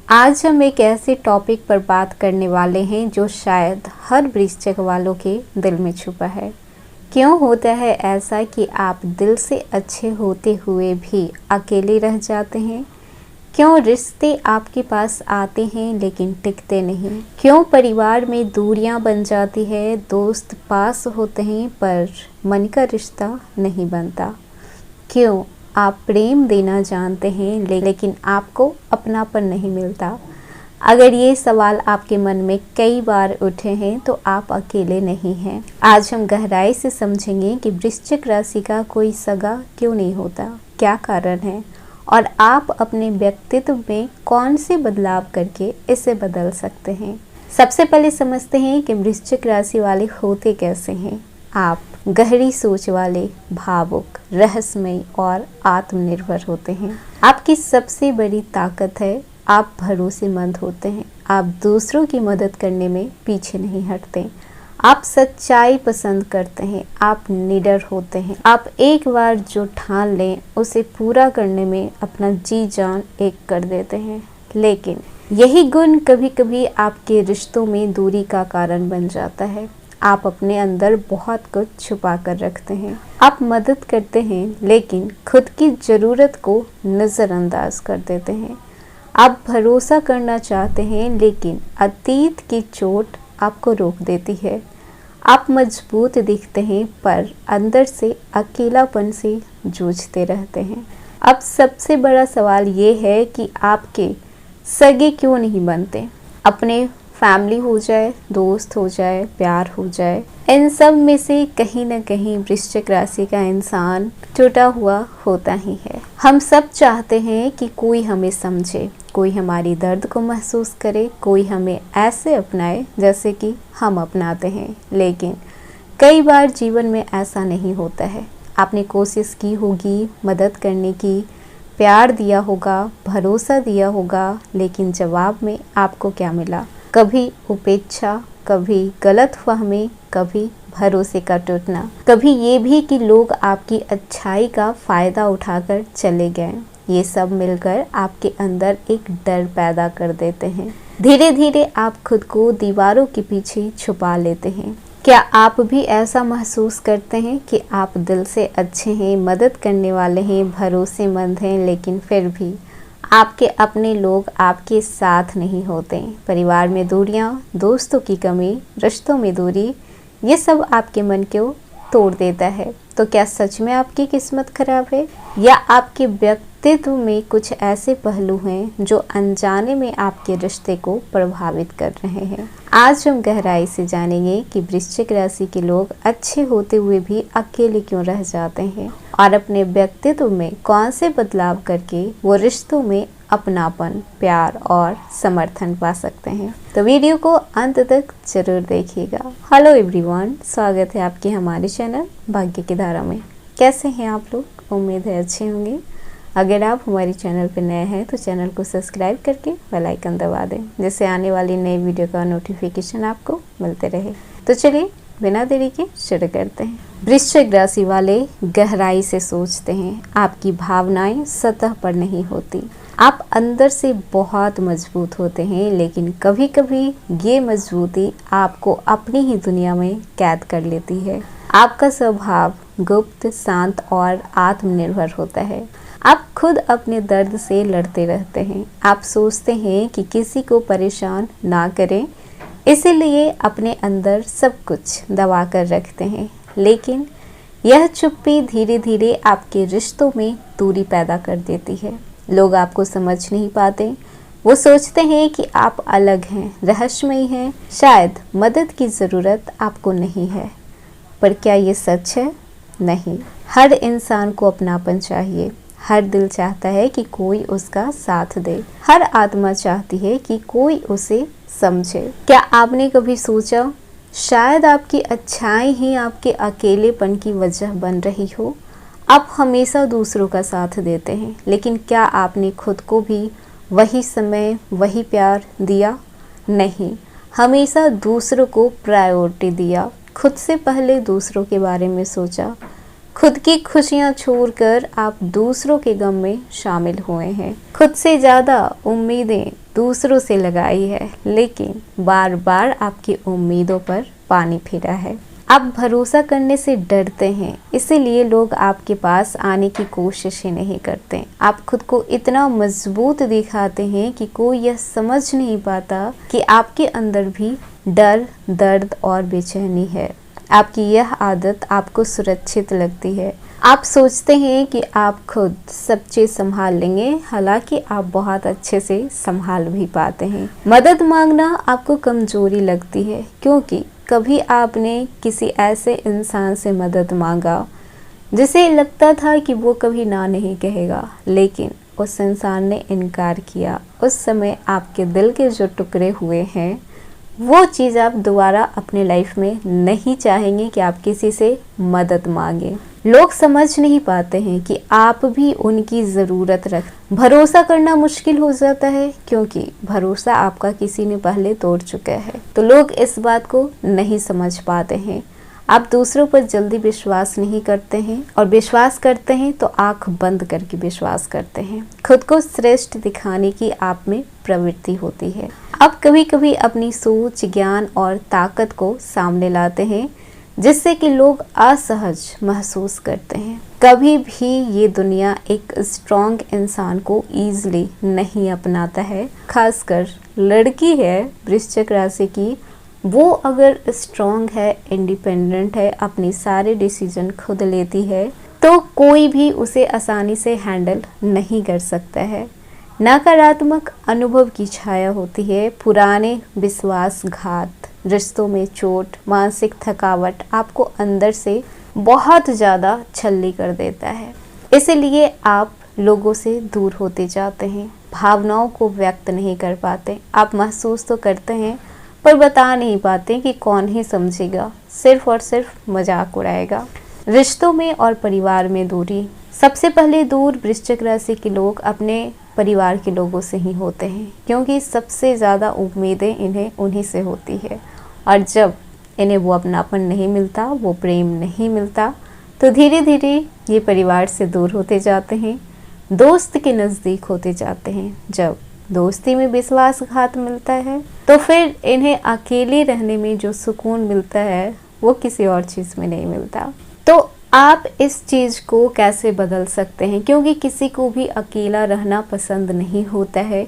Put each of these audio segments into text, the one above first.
आज हम एक ऐसे टॉपिक पर बात करने वाले हैं जो शायद हर वृश्चिक वालों के दिल में छुपा है। क्यों होता है ऐसा कि आप दिल से अच्छे होते हुए भी अकेले रह जाते हैं? क्यों रिश्ते आपके पास आते हैं लेकिन टिकते नहीं? क्यों परिवार में दूरियां बन जाती है, दोस्त पास होते हैं पर मन का रिश्ता नहीं बनता? क्यों आप प्रेम देना जानते हैं लेकिन आपको अपनापन नहीं मिलता? अगर ये सवाल आपके मन में कई बार उठे हैं तो आप अकेले नहीं हैं। आज हम गहराई से समझेंगे कि वृश्चिक राशि का कोई सगा क्यों नहीं होता, क्या कारण है और आप अपने व्यक्तित्व में कौन से बदलाव करके इसे बदल सकते हैं। सबसे पहले समझते हैं कि वृश्चिक राशि वाले होते कैसे हैं। आप गहरी सोच वाले, भावुक, रहस्यमय और आत्मनिर्भर होते हैं। आपकी सबसे बड़ी ताकत है आप भरोसेमंद होते हैं। आप दूसरों की मदद करने में पीछे नहीं हटते। आप सच्चाई पसंद करते हैं। आप निडर होते हैं। आप एक बार जो ठान लें उसे पूरा करने में अपना जी जान एक कर देते हैं। लेकिन यही गुण कभी कभी आपके रिश्तों में दूरी का कारण बन जाता है। आप अपने अंदर बहुत कुछ छुपा कर रखते हैं। आप मदद करते हैं लेकिन खुद की ज़रूरत को नज़रअंदाज कर देते हैं। आप भरोसा करना चाहते हैं लेकिन अतीत की चोट आपको रोक देती है। आप मजबूत दिखते हैं पर अंदर से अकेलापन से जूझते रहते हैं। अब सबसे बड़ा सवाल ये है कि आपके सगे क्यों नहीं बनते? अपने फैमिली हो जाए, दोस्त हो जाए, प्यार हो जाए, इन सब में से कहीं ना कहीं वृश्चिक राशि का इंसान टूटा हुआ होता ही है। हम सब चाहते हैं कि कोई हमें समझे, कोई हमारी दर्द को महसूस करे, कोई हमें ऐसे अपनाए जैसे कि हम अपनाते हैं। लेकिन कई बार जीवन में ऐसा नहीं होता है। आपने कोशिश की होगी मदद करने की, प्यार दिया होगा, भरोसा दिया होगा, लेकिन जवाब में आपको क्या मिला? कभी उपेक्षा, कभी गलतफहमी, कभी भरोसे का टूटना, कभी ये भी कि लोग आपकी अच्छाई का फ़ायदा उठाकर चले गए। ये सब मिलकर आपके अंदर एक डर पैदा कर देते हैं। धीरे धीरे आप खुद को दीवारों के पीछे छुपा लेते हैं। क्या आप भी ऐसा महसूस करते हैं कि आप दिल से अच्छे हैं, मदद करने वाले हैं, भरोसेमंद हैं, लेकिन फिर भी आपके अपने लोग आपके साथ नहीं होते? परिवार में दूरियां, दोस्तों की कमी, रिश्तों में दूरी, ये सब आपके मन को तोड़ देता है। तो क्या सच में आपकी किस्मत खराब है या आपके व्यक्तित्व में कुछ ऐसे पहलू हैं जो अनजाने में आपके रिश्ते को प्रभावित कर रहे हैं? आज हम गहराई से जानेंगे कि वृश्चिक राशि के लोग अच्छे होते हुए भी अकेले क्यों रह जाते हैं और अपने व्यक्तित्व में कौन से बदलाव करके वो रिश्तों में अपनापन, प्यार और समर्थन पा सकते हैं। तो वीडियो को अंत तक जरूर देखिएगा। हेलो एवरीवन, स्वागत है आपके हमारे चैनल भाग्य की धारा में। कैसे हैं आप लोग? उम्मीद है अच्छे होंगे। अगर आप हमारे चैनल पर नए हैं तो चैनल को सब्सक्राइब करके बेल आइकन दबा दें, जिससे आने वाली नई वीडियो का नोटिफिकेशन आपको मिलते रहे। तो चलिए बिना देरी के शुरू करते हैं। वृश्चिक राशि वाले गहराई से सोचते हैं। आपकी भावनाएं सतह पर नहीं होती। आप अंदर से बहुत मजबूत होते हैं, लेकिन कभी कभी ये मजबूती आपको अपनी ही दुनिया में कैद कर लेती है। आपका स्वभाव गुप्त, शांत और आत्मनिर्भर होता है। आप खुद अपने दर्द से लड़ते रहते हैं। आप सोचते हैं कि किसी को परेशान ना करें, इसीलिए अपने अंदर सब कुछ दबा कर रखते हैं। लेकिन यह चुप्पी धीरे धीरे आपके रिश्तों में दूरी पैदा कर देती है। लोग आपको समझ नहीं पाते। वो सोचते हैं कि आप अलग हैं, रहस्यमयी हैं, शायद मदद की ज़रूरत आपको नहीं है। पर क्या ये सच है? नहीं। हर इंसान को अपनापन चाहिए। हर दिल चाहता है कि कोई उसका साथ दे। हर आत्मा चाहती है कि कोई उसे समझे। क्या आपने कभी सोचा शायद आपकी अच्छाई ही आपके अकेलेपन की वजह बन रही हो? आप हमेशा दूसरों का साथ देते हैं, लेकिन क्या आपने खुद को भी वही समय, वही प्यार दिया? नहीं, हमेशा दूसरों को प्रायोरिटी दिया। खुद से पहले दूसरों के बारे में सोचा। खुद की खुशियां छोड़कर आप दूसरों के गम में शामिल हुए हैं। खुद से ज़्यादा उम्मीदें दूसरों से लगाई है, लेकिन बार बार आपकी उम्मीदों पर पानी फिरा है। आप भरोसा करने से डरते हैं, इसीलिए लोग आपके पास आने की कोशिश ही नहीं करते। आप खुद को इतना मजबूत दिखाते हैं कि कोई यह समझ नहीं पाता कि आपके अंदर भी डर, दर्द और बेचैनी है। आपकी यह आदत आपको सुरक्षित लगती है। आप सोचते हैं कि आप खुद सब चीज़ संभाल लेंगे, हालांकि आप बहुत अच्छे से संभाल भी पाते हैं। मदद मांगना आपको कमजोरी लगती है, क्योंकि कभी आपने किसी ऐसे इंसान से मदद मांगा जिसे लगता था कि वो कभी ना नहीं कहेगा, लेकिन उस इंसान ने इनकार किया। उस समय आपके दिल के जो टुकड़े हुए हैं, वो चीज़ आप दोबारा अपने लाइफ में नहीं चाहेंगे कि आप किसी से मदद मांगे। लोग समझ नहीं पाते हैं कि आप भी उनकी ज़रूरत रख। भरोसा करना मुश्किल हो जाता है, क्योंकि भरोसा आपका किसी ने पहले तोड़ चुका है। तो लोग इस बात को नहीं समझ पाते हैं। आप दूसरों पर जल्दी विश्वास नहीं करते हैं, और विश्वास करते हैं तो आंख बंद करके विश्वास करते हैं। खुद को श्रेष्ठ दिखाने की आप में प्रवृत्ति होती है। आप कभी कभी अपनी सोच, ज्ञान और ताकत को सामने लाते हैं, जिससे कि लोग असहज महसूस करते हैं। कभी भी ये दुनिया एक स्ट्रॉन्ग इंसान को ईजिली नहीं अपनाता है। खासकर लड़की है वृश्चिक राशि की, वो अगर स्ट्रॉन्ग है, इंडिपेंडेंट है, अपनी सारे डिसीजन खुद लेती है, तो कोई भी उसे आसानी से हैंडल नहीं कर सकता है। नकारात्मक अनुभव की छाया होती है। पुराने विश्वासघात, रिश्तों में चोट, मानसिक थकावट आपको अंदर से बहुत ज़्यादा छल्ली कर देता है। इसलिए आप लोगों से दूर होते जाते हैं, भावनाओं को व्यक्त नहीं कर पाते। आप महसूस तो करते हैं, पर बता नहीं पाते कि कौन ही समझेगा, सिर्फ और सिर्फ मजाक उड़ाएगा। रिश्तों में और परिवार में दूरी। सबसे पहले दूर वृश्चिक राशि के लोग अपने परिवार के लोगों से ही होते हैं, क्योंकि सबसे ज़्यादा उम्मीदें इन्हें उन्हीं से होती है। और जब इन्हें वो अपनापन नहीं मिलता, वो प्रेम नहीं मिलता, तो धीरे धीरे ये परिवार से दूर होते जाते हैं, दोस्त के नज़दीक होते जाते हैं। जब दोस्ती में विश्वासघात मिलता है, तो फिर इन्हें अकेले रहने में जो सुकून मिलता है, वो किसी और चीज़ में नहीं मिलता। तो आप इस चीज़ को कैसे बदल सकते हैं, क्योंकि किसी को भी अकेला रहना पसंद नहीं होता है।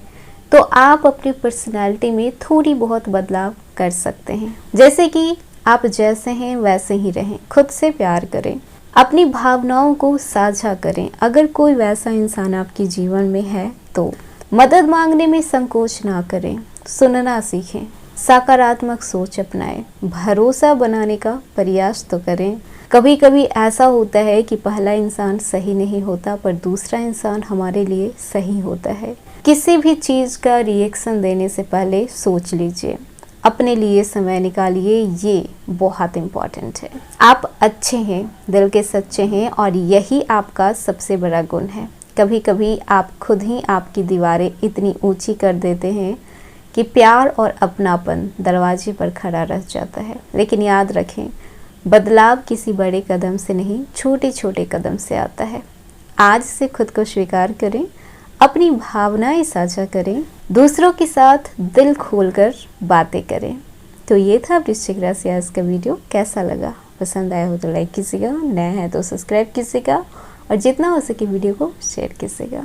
तो आप अपनी पर्सनालिटी में थोड़ी बहुत बदलाव कर सकते हैं, जैसे कि आप जैसे हैं वैसे ही रहें, खुद से प्यार करें, अपनी भावनाओं को साझा करें। अगर कोई वैसा इंसान आपके जीवन में है तो मदद मांगने में संकोच ना करें, सुनना सीखें, सकारात्मक सोच अपनाएं, भरोसा बनाने का प्रयास तो करें। कभी कभी ऐसा होता है कि पहला इंसान सही नहीं होता, पर दूसरा इंसान हमारे लिए सही होता है। किसी भी चीज़ का रिएक्शन देने से पहले सोच लीजिए, अपने लिए समय निकालिए, ये बहुत इम्पॉर्टेंट है। आप अच्छे हैं, दिल के सच्चे हैं, और यही आपका सबसे बड़ा गुण है। कभी कभी आप खुद ही आपकी दीवारें इतनी ऊंची कर देते हैं कि प्यार और अपनापन दरवाजे पर खड़ा रह जाता है। लेकिन याद रखें, बदलाव किसी बड़े कदम से नहीं, छोटे छोटे कदम से आता है। आज से खुद को स्वीकार करें, अपनी भावनाएं साझा करें, दूसरों के साथ दिल खोलकर बातें करें। तो ये था वृश्चिक राशि आज का वीडियो। कैसा लगा? पसंद आया हो तो लाइक कीजिएगा, नया है तो सब्सक्राइब कीजिएगा, और जितना हो सके वीडियो को शेयर कीजिएगा।